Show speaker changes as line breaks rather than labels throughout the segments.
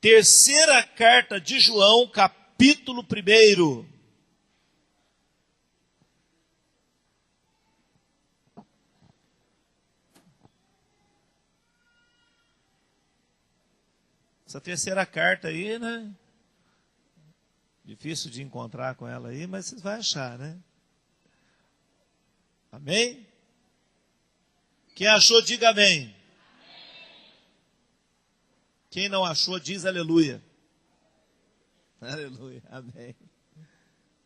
Terceira carta de João, capítulo 1. Essa terceira carta aí, né? Difícil de encontrar com ela aí, mas vocês vão achar, né? Amém? Quem achou, diga amém. Quem não achou, diz aleluia. Aleluia, amém.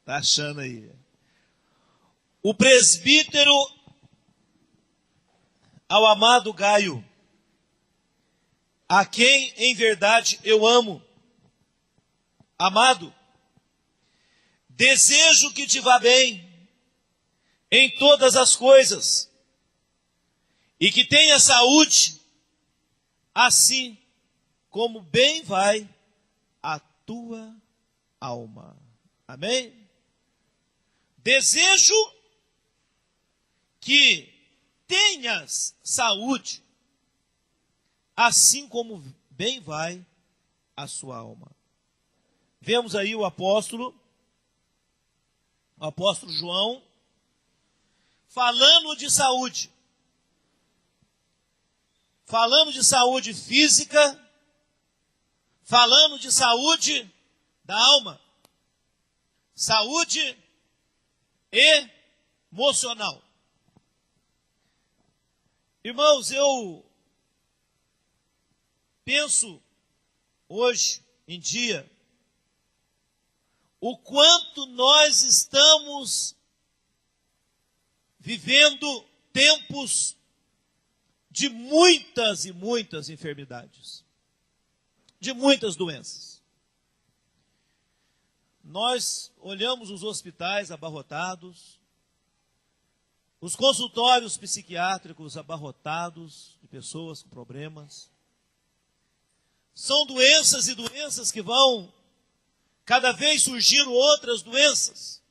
Está achando aí. O presbítero ao amado Gaio, a quem em verdade eu amo. Amado, desejo que te vá bem em todas as coisas e que tenha saúde, assim como bem vai a tua alma. Amém? Desejo que tenhas saúde, assim como bem vai a sua alma. Vemos aí o apóstolo João, falando de saúde física, falando de saúde da alma, saúde emocional. Irmãos, eu penso hoje em dia o quanto nós estamos vivendo tempos de muitas e muitas enfermidades, de muitas doenças. Nós olhamos os hospitais abarrotados, os consultórios psiquiátricos abarrotados de pessoas com problemas. São doenças e doenças que vão cada vez surgindo outras doenças.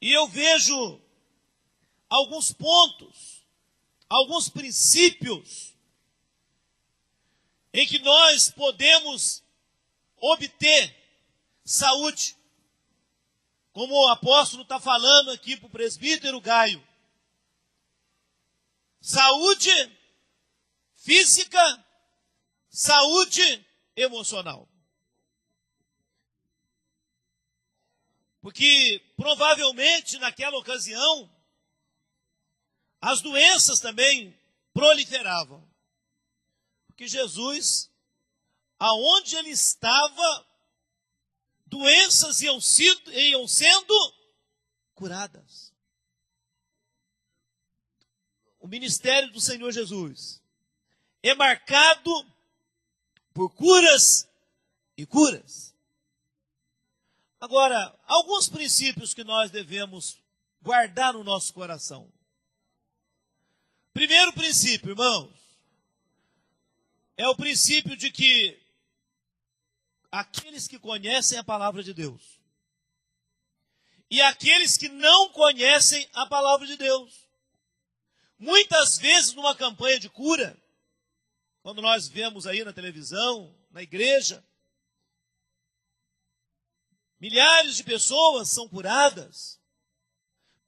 E eu vejo alguns pontos, alguns princípios em que nós podemos obter saúde. Como o apóstolo está falando aqui para o presbítero Gaio. Saúde física, saúde emocional. Porque provavelmente naquela ocasião as doenças também proliferavam. Porque Jesus, aonde ele estava, doenças iam sendo curadas. O ministério do Senhor Jesus é marcado por curas e curas. Agora, alguns princípios que nós devemos guardar no nosso coração. Primeiro princípio, irmãos, é o princípio de que aqueles que conhecem a palavra de Deus e aqueles que não conhecem a palavra de Deus, muitas vezes numa campanha de cura, quando nós vemos aí na televisão, na igreja, milhares de pessoas são curadas,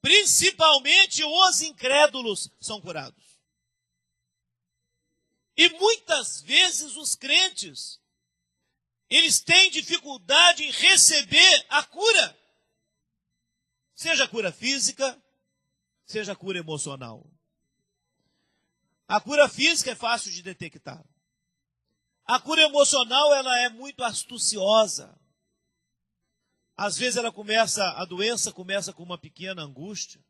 principalmente os incrédulos são curados. E muitas vezes os crentes, eles têm dificuldade em receber a cura. Seja a cura física, seja a cura emocional. A cura física é fácil de detectar. A cura emocional, ela é muito astuciosa. Às vezes a doença começa com uma pequena angústia.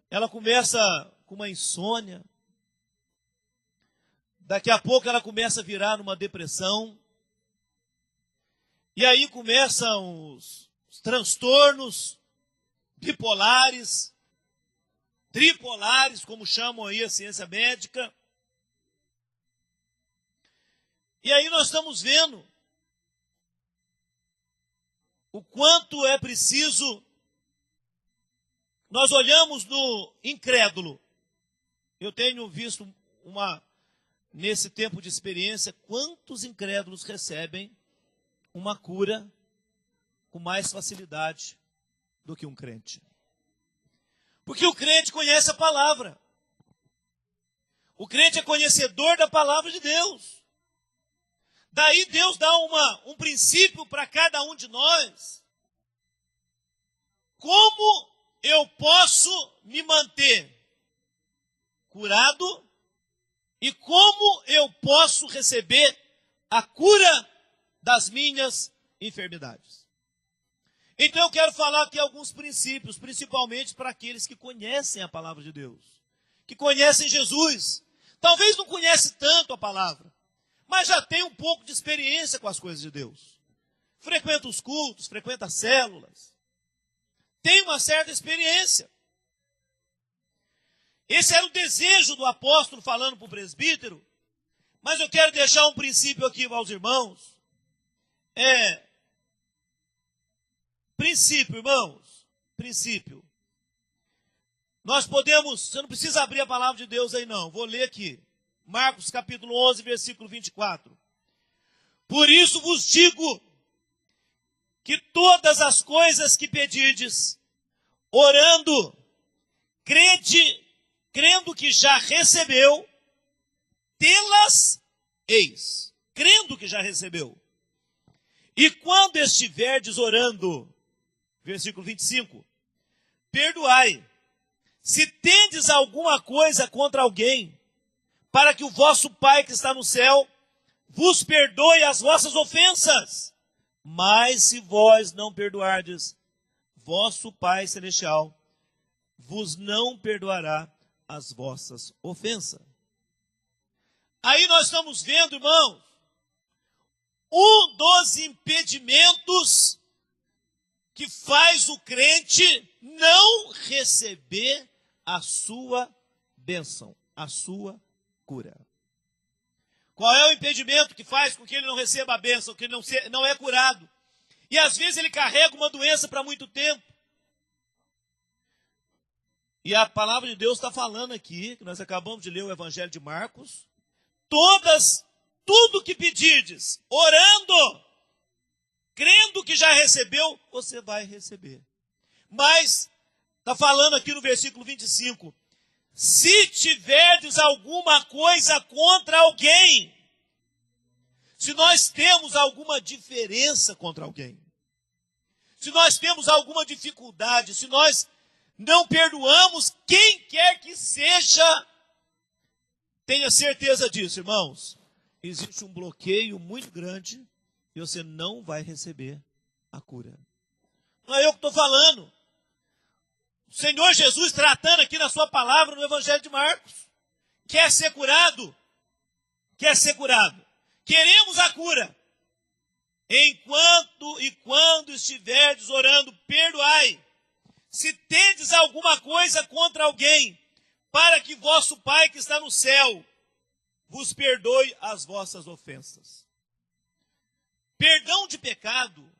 Ela começa com uma insônia. Daqui a pouco ela começa a virar numa depressão. E aí começam os transtornos bipolares, tripolares, como chamam aí a ciência médica. E aí nós estamos vendo o quanto é preciso. Nós olhamos no incrédulo. Eu tenho visto nesse tempo de experiência, quantos incrédulos recebem uma cura com mais facilidade do que um crente? Porque o crente conhece a palavra. O crente é conhecedor da palavra de Deus. Daí Deus dá um princípio para cada um de nós. Como eu posso me manter curado e como eu posso receber a cura das minhas enfermidades. Então eu quero falar aqui alguns princípios, principalmente para aqueles que conhecem a palavra de Deus, que conhecem Jesus. Talvez não conhece tanto a palavra, mas já tem um pouco de experiência com as coisas de Deus. Frequenta os cultos, frequenta as células. Tem uma certa experiência. Esse era o desejo do apóstolo falando para o presbítero, mas eu quero deixar um princípio aqui aos irmãos. Princípio, irmãos, princípio. Nós podemos, você não precisa abrir a palavra de Deus aí não, vou ler aqui. Marcos capítulo 11, versículo 24. Por isso vos digo que todas as coisas que pedirdes, orando, crendo que já recebeu, tê-las eis. Crendo que já recebeu. E quando estiverdes orando, versículo 25, perdoai, se tendes alguma coisa contra alguém, para que o vosso Pai que está no céu vos perdoe as vossas ofensas. Mas se vós não perdoardes, vosso Pai celestial vos não perdoará as vossas ofensas. Aí nós estamos vendo, irmãos, um dos impedimentos que faz o crente não receber a sua bênção, a sua cura. Qual é o impedimento que faz com que ele não receba a bênção, que ele não é curado? E às vezes ele carrega uma doença para muito tempo. E a palavra de Deus está falando aqui, que nós acabamos de ler o Evangelho de Marcos, tudo que pedirdes, orando, crendo que já recebeu, você vai receber. Mas, está falando aqui no versículo 25, se tiverdes alguma coisa contra alguém, se nós temos alguma diferença contra alguém, se nós temos alguma dificuldade, se nós não perdoamos quem quer que seja, tenha certeza disso, irmãos. Existe um bloqueio muito grande e você não vai receber a cura. Não é eu que estou falando. O Senhor Jesus tratando aqui na sua palavra no Evangelho de Marcos. Quer ser curado? Quer ser curado. Queremos a cura. Enquanto e quando estiverdes orando, perdoai. Se tendes alguma coisa contra alguém, para que vosso Pai que está no céu vos perdoe as vossas ofensas. Perdão de pecado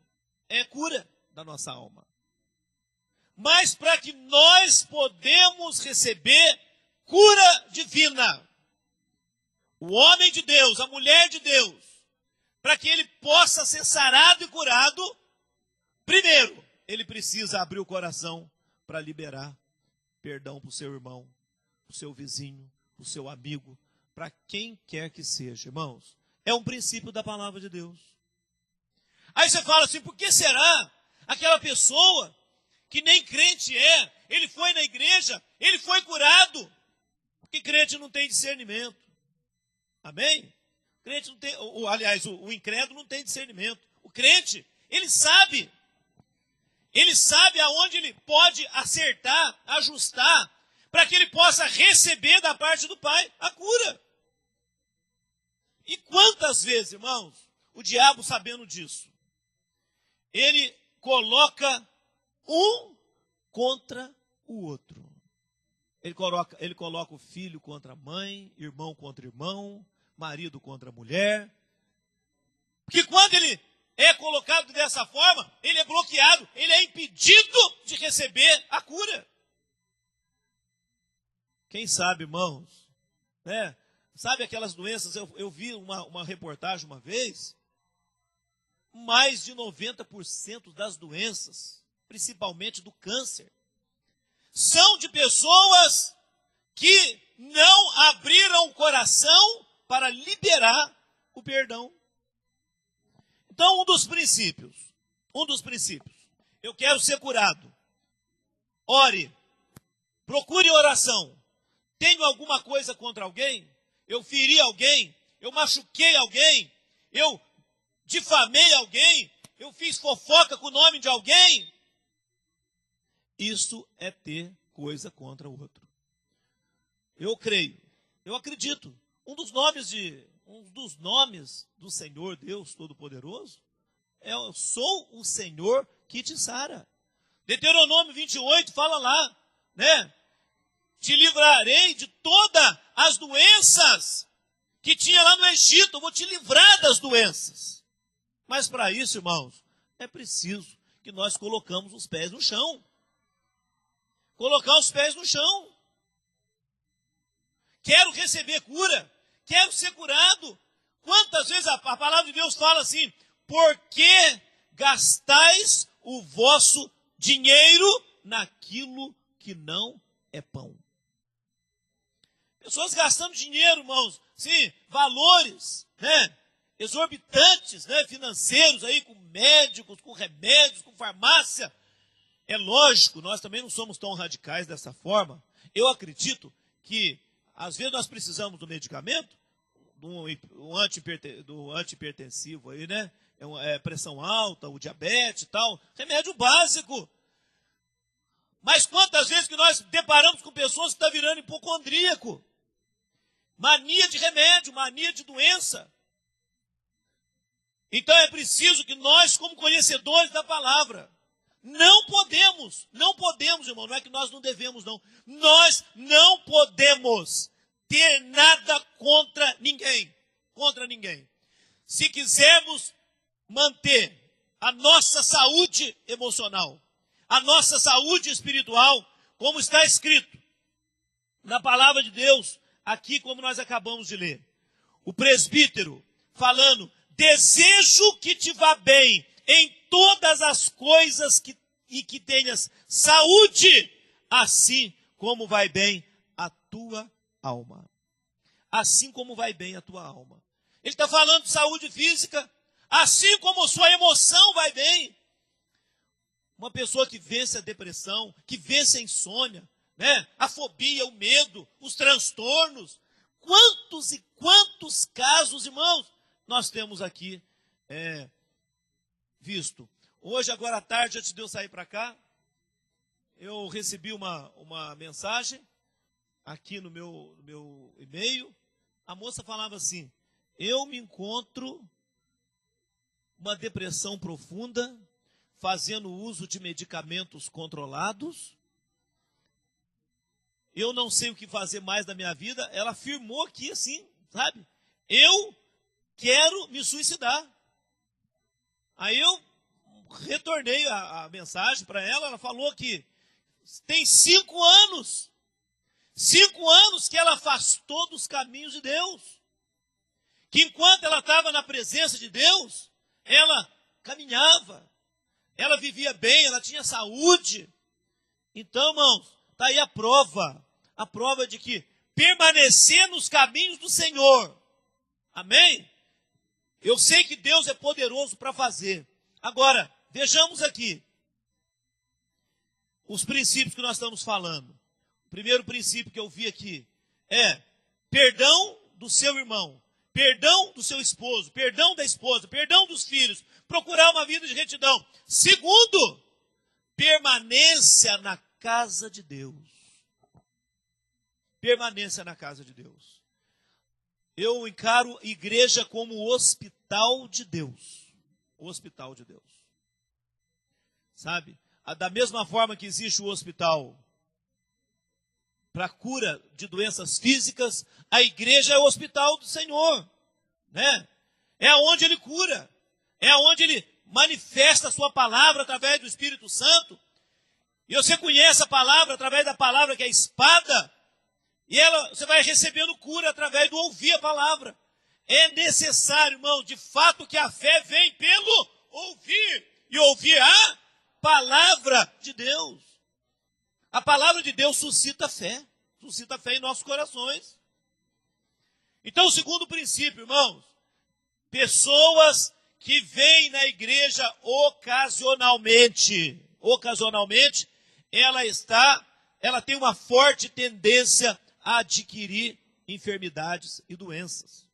é cura da nossa alma. Mas para que nós podemos receber cura divina, o homem de Deus, a mulher de Deus, para que ele possa ser sarado e curado, primeiro, ele precisa abrir o coração para liberar perdão para o seu irmão, para o seu vizinho, para o seu amigo, para quem quer que seja, irmãos. É um princípio da palavra de Deus. Aí você fala assim, por que será aquela pessoa que nem crente é, ele foi na igreja, ele foi curado? Porque crente não tem discernimento. Amém? Crente não tem, aliás, o incrédulo não tem discernimento. O crente, ele sabe aonde ele pode acertar, ajustar, para que ele possa receber da parte do Pai a cura. E quantas vezes, irmãos, o diabo, sabendo disso, ele coloca um contra o outro. Ele coloca o filho contra a mãe, irmão contra irmão, marido contra mulher. Porque quando ele é colocado dessa forma, ele é bloqueado, ele é impedido de receber a cura. Quem sabe, irmãos, né? Sabe aquelas doenças? Eu vi uma reportagem uma vez, mais de 90% das doenças, principalmente do câncer, são de pessoas que não abriram o coração para liberar o perdão. Então, um dos princípios, eu quero ser curado. Ore, procure oração. Tenho alguma coisa contra alguém? Eu feri alguém? Eu machuquei alguém? Eu difamei alguém? Eu fiz fofoca com o nome de alguém? Isso é ter coisa contra o outro. Eu creio, eu acredito. Um dos nomes do Senhor Deus Todo-Poderoso é: eu sou o Senhor que te sara. Deuteronômio 28 fala lá, né? Te livrarei de todas as doenças que tinha lá no Egito. Eu vou te livrar das doenças. Mas para isso, irmãos, é preciso que nós colocamos os pés no chão. Colocar os pés no chão. Quero receber cura. Quero ser curado. Quantas vezes a palavra de Deus fala assim: por que gastais o vosso dinheiro naquilo que não é pão? Pessoas gastando dinheiro, irmãos, sim, valores, né, exorbitantes, né, financeiros aí, com médicos, com remédios, com farmácia. É lógico, nós também não somos tão radicais dessa forma. Eu acredito que às vezes nós precisamos do medicamento, do antihipertensivo aí, né? Pressão alta, o diabetes e tal, remédio básico. Mas quantas vezes que nós deparamos com pessoas que estão virando hipocondríaco? Mania de remédio, mania de doença. Então é preciso que nós, como conhecedores da palavra, não podemos, irmão, não é que nós não devemos, não. Nós não podemos ter nada contra ninguém. Se quisermos manter a nossa saúde emocional, a nossa saúde espiritual, como está escrito na palavra de Deus, aqui como nós acabamos de ler. O presbítero falando: desejo que te vá bem em todas as coisas e que tenhas saúde, assim como vai bem a tua alma. Assim como vai bem a tua alma. Ele está falando de saúde física, assim como sua emoção vai bem. Uma pessoa que vence a depressão, que vence a insônia, né, a fobia, o medo, os transtornos. Quantos e quantos casos, irmãos, nós temos aqui visto. Hoje, agora à tarde, antes de eu sair para cá, eu recebi uma mensagem aqui no meu e-mail. A moça falava assim: eu me encontro uma depressão profunda, fazendo uso de medicamentos controlados. Eu não sei o que fazer mais da minha vida. Ela afirmou aqui assim, sabe? Eu quero me suicidar. Aí eu retornei a mensagem para ela. Ela falou que tem 5 anos. 5 anos que ela afastou dos caminhos de Deus. Que enquanto ela estava na presença de Deus, ela caminhava. Ela vivia bem, ela tinha saúde. Então, irmãos, está aí a prova de que permanecer nos caminhos do Senhor. Amém? Eu sei que Deus é poderoso para fazer. Agora, vejamos aqui os princípios que nós estamos falando. O primeiro princípio que eu vi aqui é perdão do seu irmão, perdão do seu esposo, perdão da esposa, perdão dos filhos, procurar uma vida de retidão. Segundo, permanência na casa de Deus. Permanência na casa de Deus. Eu encaro igreja como o hospital de Deus. O hospital de Deus. Sabe? Da mesma forma que existe o hospital para cura de doenças físicas, a igreja é o hospital do Senhor. Né? É onde Ele cura. É onde Ele manifesta a sua palavra através do Espírito Santo. E você conhece a palavra através da palavra que é a espada. E você vai recebendo cura através do ouvir a palavra. É necessário, irmão, de fato, que a fé vem pelo ouvir. E ouvir a palavra de Deus. A palavra de Deus suscita fé em nossos corações. Então, o segundo princípio, irmãos, pessoas que vêm na igreja ocasionalmente, ela tem uma forte tendência a adquirir enfermidades e doenças.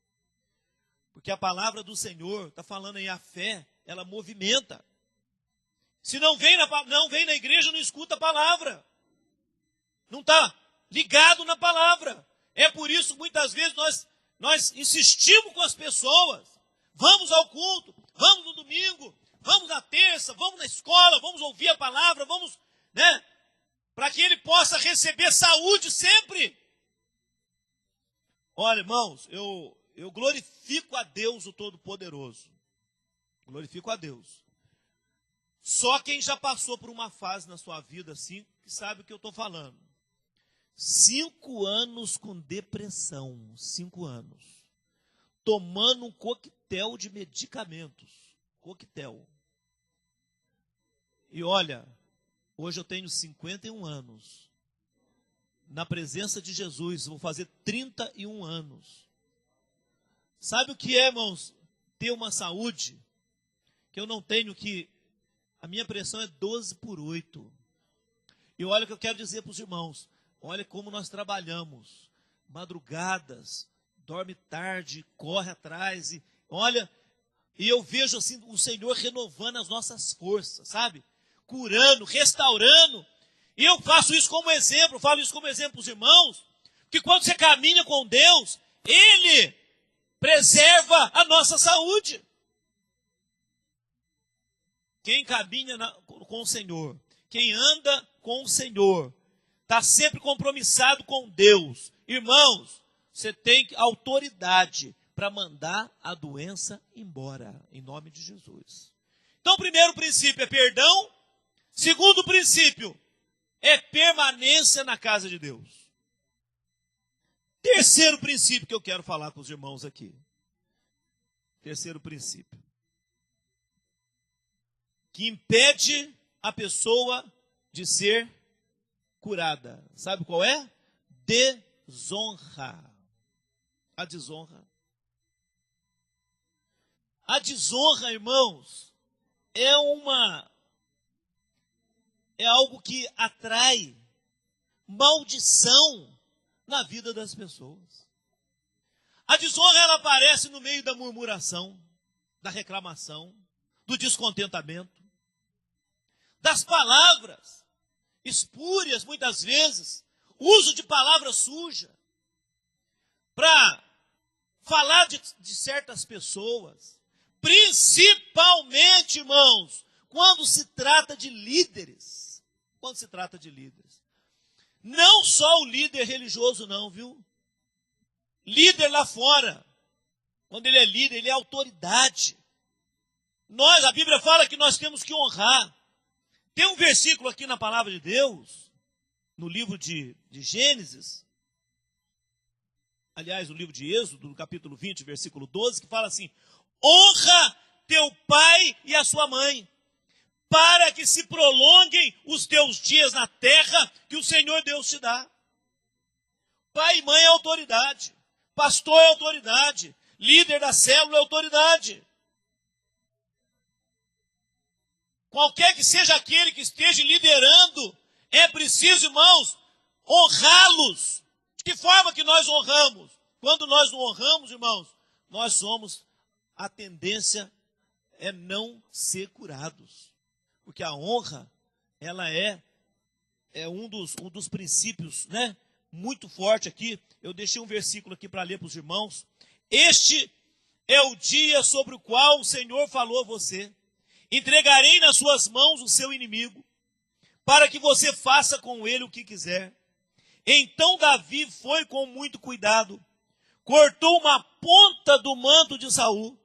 Porque a palavra do Senhor está falando aí, a fé, ela movimenta. Se não vem na igreja, não escuta a palavra. Não está ligado na palavra. É por isso, muitas vezes, nós insistimos com as pessoas. Vamos ao culto, vamos no domingo, vamos na terça, vamos na escola, vamos ouvir a palavra, vamos, para que ele possa receber saúde sempre. Olha, irmãos, eu glorifico a Deus, o Todo-Poderoso. Glorifico a Deus. Só quem já passou por uma fase na sua vida assim, que sabe o que eu estou falando. 5 anos com depressão, 5 anos. Tomando um coquetel de medicamentos. Coquetel. E olha, hoje eu tenho 51 anos. Na presença de Jesus, vou fazer 31 anos. Sabe o que é, irmãos? Ter uma saúde que eu não tenho, que a minha pressão é 12/8. E olha o que eu quero dizer para os irmãos. Olha como nós trabalhamos. Madrugadas, dorme tarde, corre atrás. E eu vejo assim o Senhor renovando as nossas forças, sabe? Curando, restaurando. E eu faço isso como exemplo, falo isso como exemplo para os irmãos, que quando você caminha com Deus, Ele preserva a nossa saúde. Quem caminha com o Senhor, quem anda com o Senhor, está sempre compromissado com Deus. Irmãos, você tem autoridade para mandar a doença embora, em nome de Jesus. Então, o primeiro princípio é perdão. Segundo princípio é permanência na casa de Deus. Terceiro princípio que eu quero falar com os irmãos aqui. Terceiro princípio. Que impede a pessoa de ser curada. Sabe qual é? Desonra. A desonra. A desonra, irmãos, é algo que atrai maldição na vida das pessoas. A desonra, ela aparece no meio da murmuração, da reclamação, do descontentamento, das palavras espúrias, muitas vezes, uso de palavra suja, para falar de certas pessoas, principalmente, irmãos, quando se trata de líderes. Quando se trata de líderes. Não só o líder religioso não, viu? Líder lá fora. Quando ele é líder, ele é autoridade. A Bíblia fala que nós temos que honrar. Tem um versículo aqui na palavra de Deus, no livro de Gênesis, aliás, no livro de Êxodo, no capítulo 20, versículo 12, que fala assim: honra teu pai e a sua mãe, para que se prolonguem os teus dias na terra que o Senhor Deus te dá. Pai e mãe é autoridade. Pastor é autoridade. Líder da célula é autoridade. Qualquer que seja aquele que esteja liderando, é preciso, irmãos, honrá-los. De que forma que nós honramos? Quando nós não honramos, irmãos, a tendência é não ser curados. Porque a honra, ela é um dos princípios, muito forte aqui. Eu deixei um versículo aqui para ler para os irmãos. Este é o dia sobre o qual o Senhor falou a você. Entregarei nas suas mãos o seu inimigo, para que você faça com ele o que quiser. Então Davi foi com muito cuidado, cortou uma ponta do manto de Saul,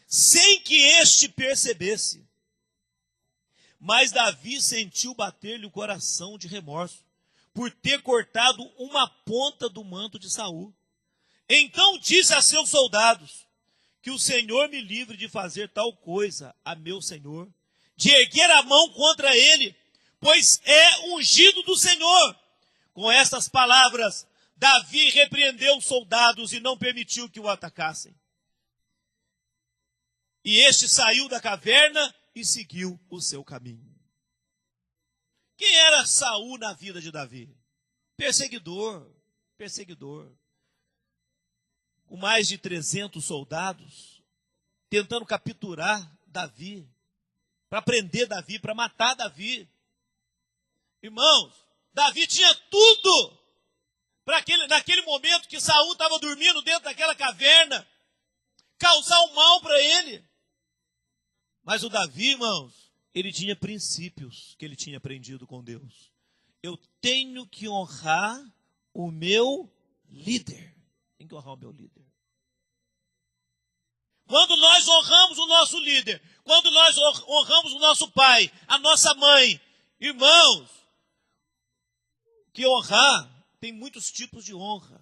sem que este percebesse. Mas Davi sentiu bater-lhe o coração de remorso, por ter cortado uma ponta do manto de Saul. Então disse a seus soldados: que o Senhor me livre de fazer tal coisa a meu senhor, de erguer a mão contra ele, pois é ungido do Senhor. Com estas palavras, Davi repreendeu os soldados e não permitiu que o atacassem. E este saiu da caverna e seguiu o seu caminho. Quem era Saul na vida de Davi? Perseguidor. Com mais de 300 soldados, tentando capturar Davi, para prender Davi, para matar Davi. Irmãos, Davi tinha tudo para naquele momento que Saul estava dormindo dentro daquela caverna, causar o mal para ele. Mas o Davi, irmãos, ele tinha princípios que ele tinha aprendido com Deus. Eu tenho que honrar o meu líder. Tem que honrar o meu líder. Quando nós honramos o nosso líder, quando nós honramos o nosso pai, a nossa mãe, irmãos, que honrar, tem muitos tipos de honra.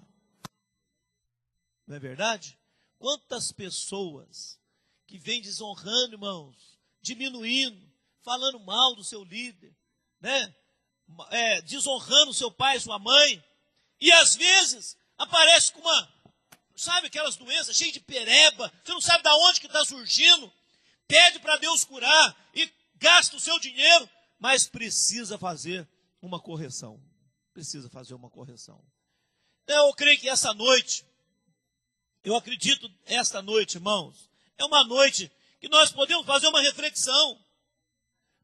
Não é verdade? Quantas pessoas que vêm desonrando, irmãos, diminuindo, falando mal do seu líder, né? Desonrando o seu pai, sua mãe, e às vezes aparece com sabe aquelas doenças cheias de pereba, você não sabe de onde que está surgindo, pede para Deus curar e gasta o seu dinheiro, mas precisa fazer uma correção. Então eu creio que essa noite, eu acredito esta noite, irmãos, é uma noite que nós podemos fazer uma reflexão.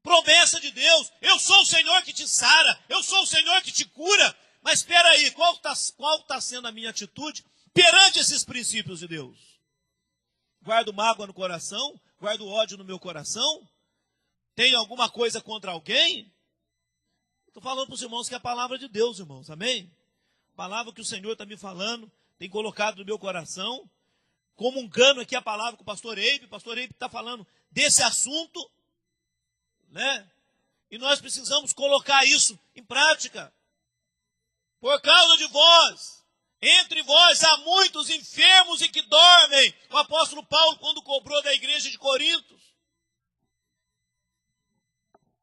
Promessa de Deus, eu sou o Senhor que te sara, eu sou o Senhor que te cura, mas espera aí, qual está sendo a minha atitude perante esses princípios de Deus? Guardo mágoa no coração? Guardo ódio no meu coração? Tenho alguma coisa contra alguém? Estou falando para os irmãos que é a palavra de Deus, irmãos, amém? A palavra que o Senhor está me falando, tem colocado no meu coração, comungando aqui a palavra com o pastor Eibe está falando desse assunto, né? E nós precisamos colocar isso em prática. Por causa de vós, entre vós há muitos enfermos e que dormem. O apóstolo Paulo, quando cobrou da igreja de Corinto,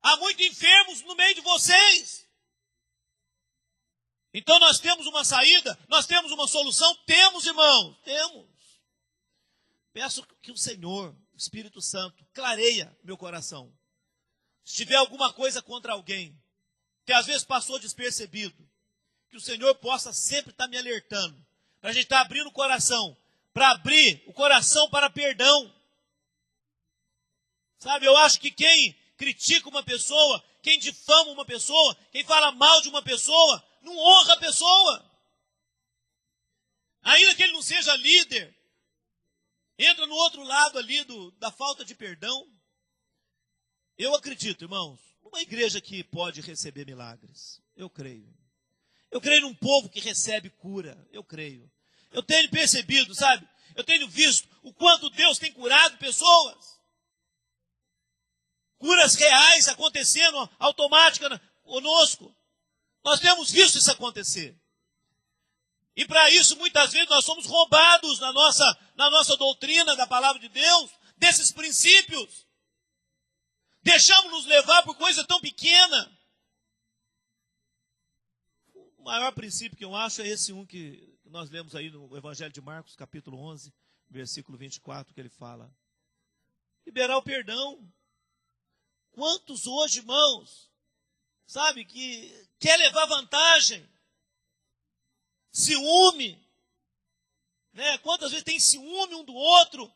há muitos enfermos no meio de vocês. Então nós temos uma saída, nós temos uma solução, temos, irmãos, temos. Peço que o Senhor, o Espírito Santo, clareia meu coração. Se tiver alguma coisa contra alguém, que às vezes passou despercebido, que o Senhor possa sempre estar me alertando, para a gente estar abrindo o coração, para abrir o coração para perdão. Sabe, eu acho que quem critica uma pessoa, quem difama uma pessoa, quem fala mal de uma pessoa, não honra a pessoa. Ainda que ele não seja líder, entra no outro lado ali da falta de perdão. Eu acredito, irmãos, numa igreja que pode receber milagres. Eu creio. Eu creio num povo que recebe cura. Eu creio. Eu tenho percebido, sabe? Eu tenho visto o quanto Deus tem curado pessoas. Curas reais acontecendo automática conosco. Nós temos visto isso acontecer. E para isso, muitas vezes, nós somos roubados na nossa doutrina da palavra de Deus, desses princípios. Deixamos nos levar por coisa tão pequena. O maior princípio que eu acho é esse que nós lemos aí no Evangelho de Marcos, capítulo 11, versículo 24, que ele fala. Liberar o perdão. Quantos hoje, irmãos, sabe, que quer levar vantagem? Ciúme. Né? Quantas vezes tem ciúme um do outro?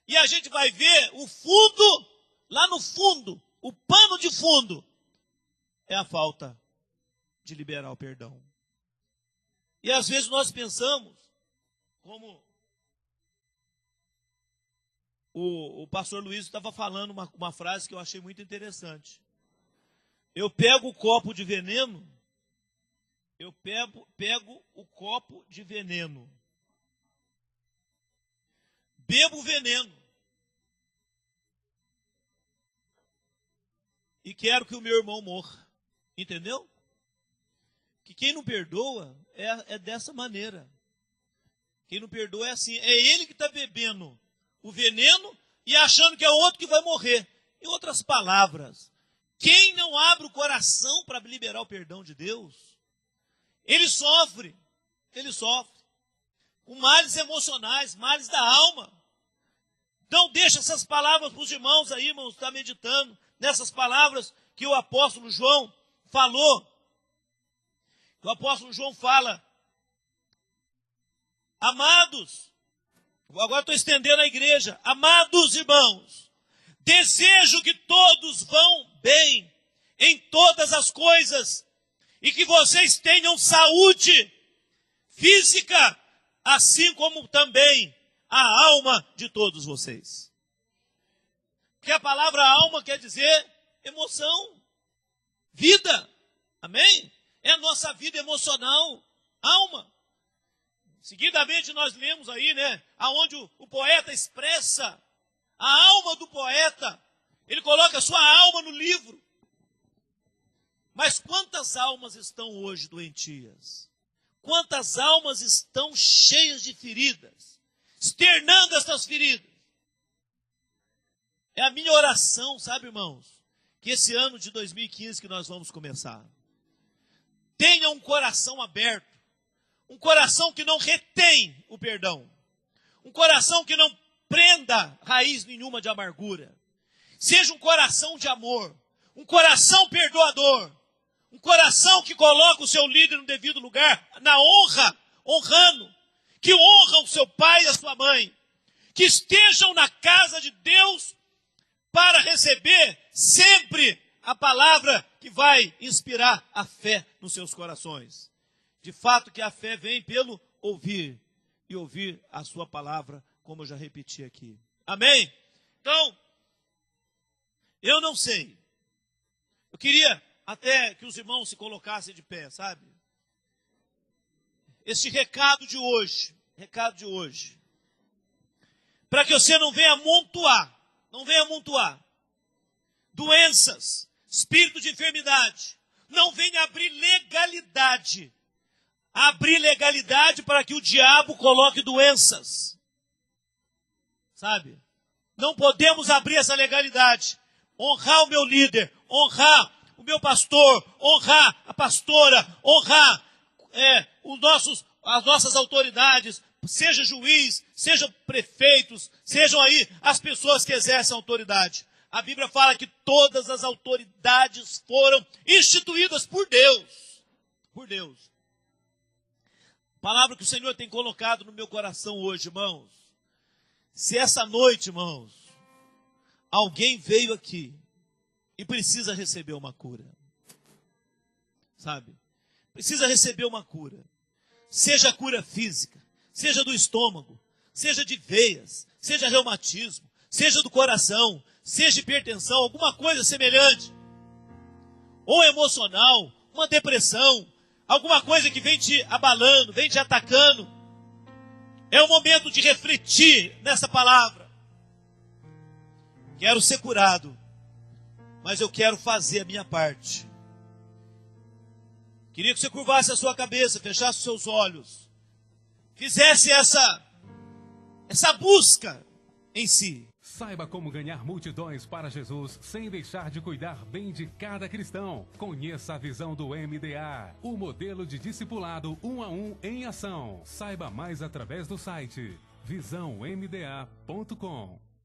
E a gente vai ver o fundo. Lá no fundo, o pano de fundo, é a falta de liberar o perdão. E às vezes nós pensamos, como o pastor Luiz estava falando uma frase que eu achei muito interessante. Eu pego o copo de veneno, bebo o veneno, e quero que o meu irmão morra. Entendeu? que quem não perdoa é dessa maneira. Quem não perdoa é assim. É ele que está bebendo o veneno e achando que é outro que vai morrer. Em outras palavras, quem não abre o coração para liberar o perdão de Deus, ele sofre. Ele sofre com males emocionais, males da alma. Então deixa essas palavras para os irmãos aí, irmãos, está meditando nessas palavras que o apóstolo João falou. O apóstolo João fala: amados, agora estou estendendo a igreja, amados irmãos, desejo que todos vão bem em todas as coisas e que vocês tenham saúde física, assim como também a alma de todos vocês. Porque a palavra alma quer dizer emoção, vida, amém? É a nossa vida emocional, alma. Seguidamente nós lemos aí, né, aonde o poeta expressa a alma do poeta. Ele coloca a sua alma no livro. Mas quantas almas estão hoje doentias? Quantas almas estão cheias de feridas, externando essas feridas? É a minha oração, sabe, irmãos, que esse ano de 2015 que nós vamos começar, tenha um coração aberto, um coração que não retém o perdão, um coração que não prenda raiz nenhuma de amargura, seja um coração de amor, um coração perdoador, um coração que coloca o seu líder no devido lugar, na honra, honrando, que honra o seu pai e a sua mãe, que estejam na casa de Deus para receber sempre a palavra que vai inspirar a fé nos seus corações. De fato que a fé vem pelo ouvir, e ouvir a sua palavra, como eu já repeti aqui. Amém? Então, eu não sei. Eu queria até que os irmãos se colocassem de pé, sabe? Este recado de hoje, para que você não venha amontoar doenças, espírito de enfermidade, não venha abrir legalidade para que o diabo coloque doenças, sabe? Não podemos abrir essa legalidade. Honrar o meu líder, honrar o meu pastor, honrar a pastora, honrar as nossas autoridades, seja juiz, seja prefeitos, sejam aí as pessoas que exercem autoridade. A Bíblia fala que todas as autoridades foram instituídas por Deus. Por Deus. Palavra que o Senhor tem colocado no meu coração hoje, irmãos. Se essa noite, irmãos, alguém veio aqui e precisa receber uma cura, sabe? Precisa receber uma cura. Seja cura física, seja do estômago, seja de veias, seja reumatismo, seja do coração, seja hipertensão, alguma coisa semelhante. Ou emocional, uma depressão, alguma coisa que vem te abalando, vem te atacando. É o momento de refletir nessa palavra. Quero ser curado, mas eu quero fazer a minha parte. Queria que você curvasse a sua cabeça, fechasse os seus olhos, fizesse essa busca em si.
Saiba como ganhar multidões para Jesus sem deixar de cuidar bem de cada cristão. Conheça a visão do MDA, o modelo de discipulado 1 a 1 em ação. Saiba mais através do site visãomda.com.